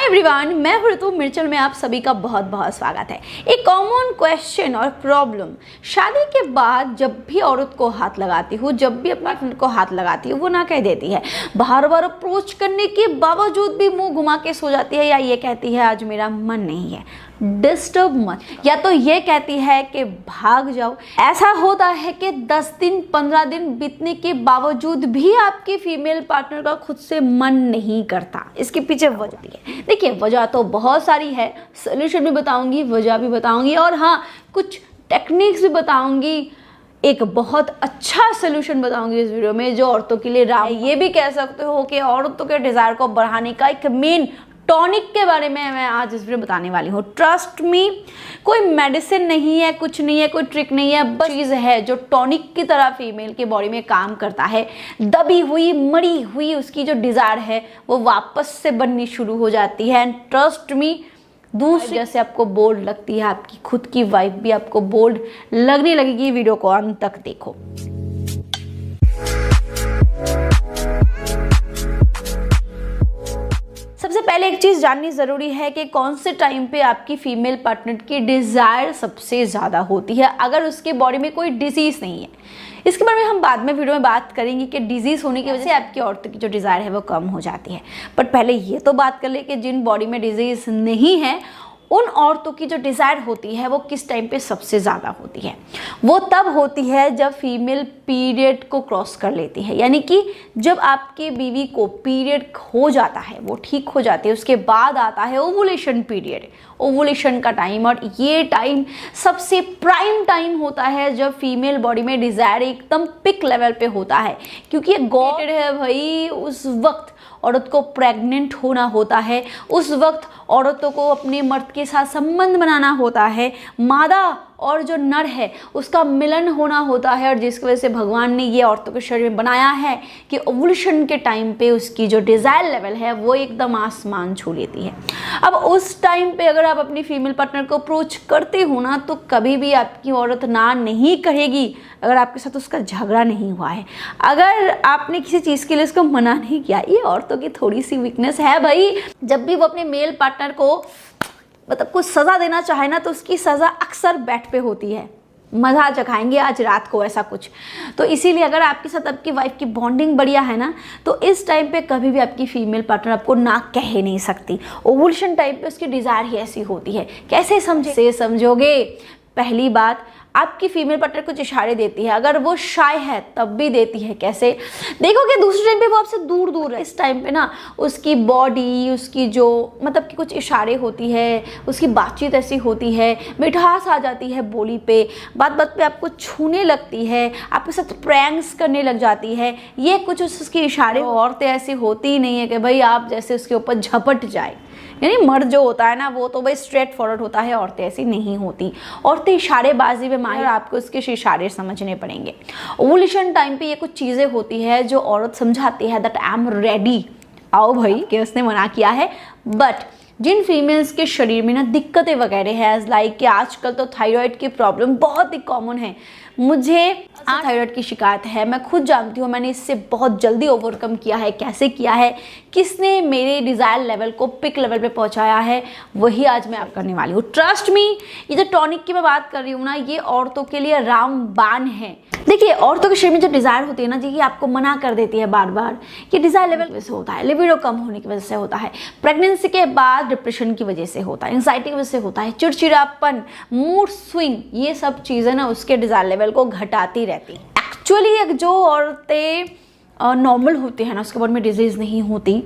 Everyone, मैं हूं ऋतु मिर्चल में आप सभी का बहुत बहुत स्वागत है। एक कॉमन क्वेश्चन और प्रॉब्लम, शादी के बाद जब भी औरत को हाथ लगाती हूँ, जब भी अपने पार्टनर को हाथ लगाती हूँ, वो ना कह देती है, बार बार अप्रोच करने के बावजूद भी मुंह घुमा के सो जाती है, या ये कहती है आज मेरा मन नहीं है, डिस्टर्ब मत, या तो ये कहती है कि भाग जाओ। ऐसा होता है कि 10 दिन 15 दिन बीतने के बावजूद भी आपके फीमेल पार्टनर का खुद से मन नहीं करता। इसके पीछे वजह है, देखिए वजह तो बहुत सारी है, सोल्यूशन भी बताऊंगी, वजह भी बताऊंगी, और हाँ कुछ टेक्निक्स भी बताऊंगी। एक बहुत अच्छा सोल्यूशन बताऊंगी इस वीडियो में जो औरतों के लिए ये भी कह सकते हो कि औरतों के डिजायर को बढ़ाने का एक मेन टॉनिक के बारे में मैं आज इस वीडियो बताने वाली हूँ। ट्रस्ट मी, कोई मेडिसिन नहीं है, कुछ नहीं है, कोई ट्रिक नहीं है, बस चीज़ है जो टॉनिक की तरह फीमेल के बॉडी में काम करता है। दबी हुई मरी हुई उसकी जो डिज़ायर है वो वापस से बननी शुरू हो जाती है। एंड ट्रस्ट मी, दूसरी जैसे आपको बोल्ड लगती है, आपकी खुद की वाइफ भी आपको बोल्ड लगने लगेगी। वीडियो को अंत तक देखो। सबसे पहले एक चीज़ जाननी ज़रूरी है कि कौन से टाइम पे आपकी फीमेल पार्टनर की डिज़ायर सबसे ज़्यादा होती है, अगर उसके बॉडी में कोई डिजीज़ नहीं है। इसके बारे में हम बाद में वीडियो में बात करेंगे कि डिजीज़ होने की वजह से आपकी औरत की जो डिज़ायर है वो कम हो जाती है। बट पहले ये तो बात कर ले कि जिन बॉडी में डिजीज़ नहीं है उन औरतों की जो डिज़ायर होती है वो किस टाइम पे सबसे ज़्यादा होती है। वो तब होती है जब फीमेल पीरियड को क्रॉस कर लेती है, यानी कि जब आपकी बीवी को पीरियड हो जाता है, वो ठीक हो जाती है, उसके बाद आता है ओवुलेशन पीरियड, ओवुलेशन का टाइम। और ये टाइम सबसे प्राइम टाइम होता है जब फीमेल बॉडी में डिज़ायर एकदम पिक लेवल पे होता है, क्योंकि ये गॉड है भाई। उस वक्त औरत को प्रेग्नेंट होना होता है, उस वक्त औरतों को अपने मर्द के साथ संबंध बनाना होता है, मादा और जो नर है उसका मिलन होना होता है, और जिसकी वजह से भगवान ने ये औरतों के शरीर में बनाया है कि ओवुलेशन के टाइम पे उसकी जो डिज़ायर लेवल है वो एकदम आसमान छू लेती है। अब उस टाइम पे अगर आप अपनी फीमेल पार्टनर को अप्रोच करते हो ना, तो कभी भी आपकी औरत ना नहीं कहेगी अगर आपके साथ उसका झगड़ा नहीं हुआ है, अगर आपने किसी चीज़ के लिए उसको मना नहीं किया। ये औरतों की थोड़ी सी वीकनेस है भाई। जब भी वो अपने मेल पार्टनर को मतलब कुछ सज़ा देना चाहे ना, तो उसकी सज़ा अक्सर बेड पे होती है, मज़ा चखाएंगे आज रात को, ऐसा कुछ। तो इसीलिए अगर आपके साथ आपकी वाइफ की बॉन्डिंग बढ़िया है ना, तो इस टाइम पे कभी भी आपकी फीमेल पार्टनर आपको ना कह नहीं सकती। ओवुलेशन टाइम पे उसकी डिज़ायर ही ऐसी होती है। कैसे समझोगे? पहली बात, आपकी फीमेल पार्टनर कुछ इशारे देती है, अगर वो शाय है तब भी देती है। कैसे देखो कि दूसरे टाइम पे वो आपसे दूर दूर है, इस टाइम पे ना उसकी बॉडी, उसकी जो मतलब कि कुछ इशारे होती है, उसकी बातचीत ऐसी होती है, मिठास आ जाती है बोली पे, बात बात पे आपको छूने लगती है, आपके साथ प्रैंक्स करने लग जाती है। ये कुछ उसके इशारे। औरतें ऐसी होती ही नहीं है कि भाई आप जैसे उसके ऊपर झपट जाए, यानी मर्द जो होता है ना वो तो भाई स्ट्रेट फॉरवर्ड होता है, औरतें ऐसी नहीं होती। औरतें इशारेबाजी में माहिर, आपको उसके इशारे समझने पड़ेंगे। ओवुलेशन टाइम पे ये कुछ चीज़ें होती है जो औरत समझाती है दैट आई एम रेडी, आओ भाई, कि उसने मना किया है। बट जिन फीमेल्स के शरीर में ना दिक्कतें वगैरह है, एज लाइक कि आजकल तो थायराइड की प्रॉब्लम बहुत ही कॉमन है। मुझे थायराइड की शिकायत है, मैं खुद जानती हूँ, मैंने इससे बहुत जल्दी ओवरकम किया है। कैसे किया है, किसने मेरे डिज़ायर लेवल को पिक लेवल पे पहुँचाया है, वही आज मैं आप करने वाली हूँ। ट्रस्ट मी, ये जो टॉनिक की मैं बात कर रही हूँ ना, ये औरतों के लिए रामबाण है। देखिए औरतों के शरीर में जो डिज़ायर होती है ना जी, ये आपको मना कर देती है बार बार। ये डिज़ायर लेवल की वजह से होता है, लिबिडो कम होने की वजह से होता है, प्रेगनेंसी के बाद डिप्रेशन की वजह से होता है, एंजाइटी की वजह से होता है, चिड़चिड़ापन, मूड स्विंग, ये सब चीज़ें ना उसके डिज़ायर लेवल को घटाती रहती है। एक्चुअली जो औरतें नॉर्मल होती है ना, उसके बाद में डिजीज़ नहीं होती,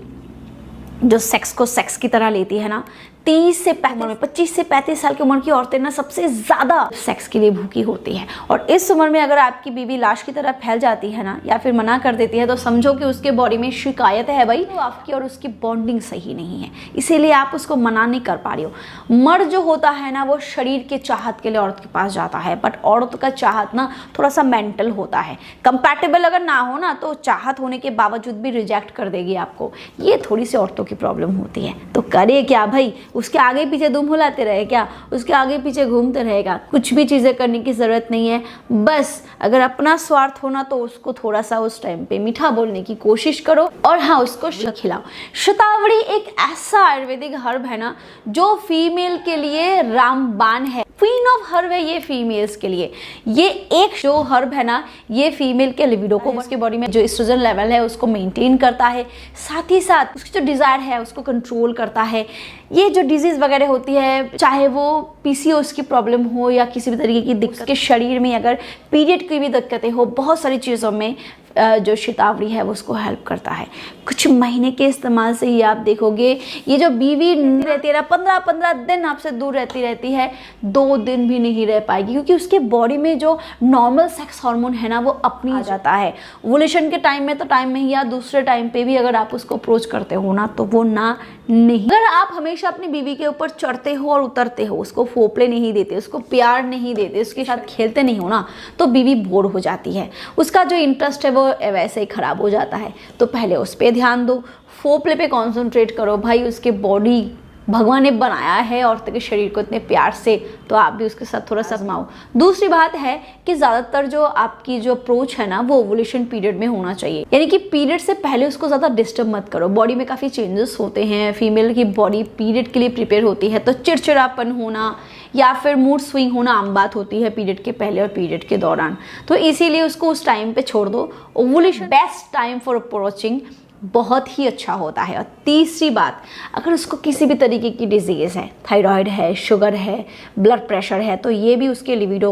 जो सेक्स को सेक्स की तरह लेती है ना, 25 से 35 साल की उम्र की औरतें ना सबसे ज़्यादा सेक्स के लिए भूखी होती है। और इस उम्र में अगर आपकी बीवी लाश की तरह फैल जाती है ना, या फिर मना कर देती है, तो समझो कि उसके बॉडी में शिकायत है भाई, तो आपकी और उसकी बॉन्डिंग सही नहीं है, इसीलिए आप उसको मना नहीं कर पा रही हो। मर्द जो होता है ना वो शरीर के चाहत के लिए औरत के पास जाता है, बट औरत का चाहत ना थोड़ा सा मेंटल होता है। कंपैटिबल अगर ना हो ना, तो चाहत होने के बावजूद भी रिजेक्ट कर देगी आपको। ये थोड़ी सी औरतों की प्रॉब्लम होती है। तो करे क्या भाई, उसके आगे पीछे दुम हुलाते रहे क्या, उसके आगे पीछे घूमते रहेगा? कुछ भी चीज़ें करने की ज़रूरत नहीं है। बस अगर अपना स्वार्थ होना तो उसको थोड़ा सा उस टाइम पे मीठा बोलने की कोशिश करो और हाँ, उसको खिलाओ। शतावरी एक ऐसा आयुर्वेदिक हर्ब है ना जो फीमेल के लिए रामबाण है, क्वीन ऑफ हर्ब है ये फीमेल्स के लिए। ये एक जो हर्ब है ना, ये फीमेल के लिबिडो को, उसके बॉडी में जो एस्ट्रोजन लेवल है उसको मेंटेन करता है, साथ ही साथ उसकी जो डिज़ायर है उसको कंट्रोल करता है। ये जो डिजीज़ वगैरह होती है, चाहे वो पीसीओएस की प्रॉब्लम हो या किसी भी तरीके की दिक्कत के शरीर में, अगर पीरियड की भी दिक्कतें हो, बहुत सारी चीज़ों में जो शतावरी है वो उसको हेल्प करता है। कुछ महीने के इस्तेमाल से ही आप देखोगे ये जो बीवी रहती है ना, 15-15 दिन आपसे दूर रहती है, 2 दिन भी नहीं रह पाएगी, क्योंकि उसके बॉडी में जो नॉर्मल सेक्स हार्मोन है ना वो अपनी आ जाता है। ओवुलेशन के टाइम में तो टाइम में ही, या दूसरे टाइम पे भी अगर आप उसको अप्रोच करते हो ना तो वो ना नहीं। अगर आप हमेशा अपनी बीवी के ऊपर चढ़ते हो और उतरते हो, उसको फोपले नहीं देते, उसको प्यार नहीं देते, उसके साथ खेलते नहीं हो ना, तो बीवी बोर हो जाती है, उसका जो इंटरेस्ट है वो वैसे ही खराब हो जाता है। तो पहले उस पर ध्यान दो, फोपले पे कॉन्सेंट्रेट करो। भाई उसके बॉडी भगवान ने बनाया है औरत के शरीर को इतने प्यार से, तो आप भी उसके साथ थोड़ा सा आजमाओ। दूसरी बात है कि ज़्यादातर जो आपकी जो अप्रोच है ना वो ओवुलेशन पीरियड में होना चाहिए, यानी कि पीरियड से पहले उसको ज़्यादा डिस्टर्ब मत करो। बॉडी में काफ़ी चेंजेस होते हैं, फीमेल की बॉडी पीरियड के लिए प्रिपेयर होती है, तो चिड़चिड़ापन होना या फिर मूड स्विंग होना आम बात होती है पीरियड के पहले और पीरियड के दौरान, तो इसीलिए उसको उस टाइम पे छोड़ दो। Ovulation best time for approaching बहुत ही अच्छा होता है। और तीसरी बात, अगर उसको किसी भी तरीके की डिजीज़ है, थायराइड है, शुगर है, ब्लड प्रेशर है, तो ये भी उसके लिबिडो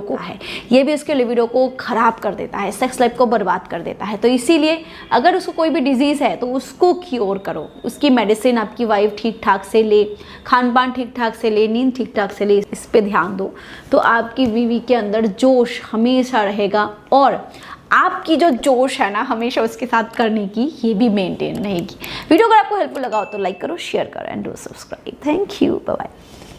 को ख़राब कर देता है, सेक्स लाइफ को बर्बाद कर देता है। तो इसीलिए अगर उसको कोई भी डिजीज़ है तो उसको क्योर करो, उसकी मेडिसिन आपकी वाइफ ठीक ठाक से ले, खान पान ठीक ठाक से ले, नींद ठीक ठाक से ले, इस पर ध्यान दो, तो आपकी बीवी के अंदर जोश हमेशा रहेगा और आपकी जो जोश है ना हमेशा उसके साथ करने की, ये भी मेंटेन रहेगी। वीडियो अगर आपको हेल्पफुल लगा हो तो लाइक करो, शेयर करो and do subscribe. Thank you, bye bye.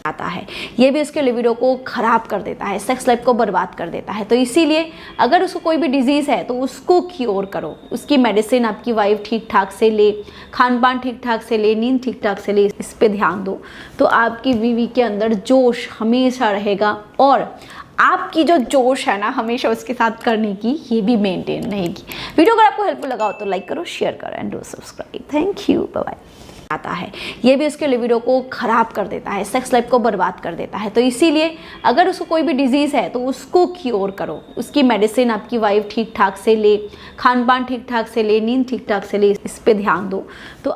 आता है ये भी उसके लिबिडो को ख़राब कर देता है, सेक्स लाइफ को बर्बाद कर देता है। तो इसीलिए अगर उसको कोई भी डिजीज़ है तो उसको क्योर करो, उसकी मेडिसिन आपकी वाइफ ठीक ठाक से ले, खान पान ठीक ठाक से ले, नींद ठीक ठाक से ले, इस पर ध्यान दो, तो आपकी बीवी के अंदर जोश हमेशा रहेगा और आपकी जो जोश है ना हमेशा उसके साथ करने की, ये भी मेंटेन रहेगी। वीडियो अगर आपको हेल्पफुल लगा हो तो लाइक करो, शेयर करो and do subscribe. Thank you, bye bye. आता है ये भी उसके लिबिडो को ख़राब कर देता है, सेक्स लाइफ को बर्बाद कर देता है। तो इसीलिए अगर उसको कोई भी डिजीज़ है तो उसको क्योर करो, उसकी मेडिसिन आपकी वाइफ ठीक ठाक से ले, खान पान ठीक ठाक से ले, नींद ठीक ठाक से ले, इस पर ध्यान दो, तो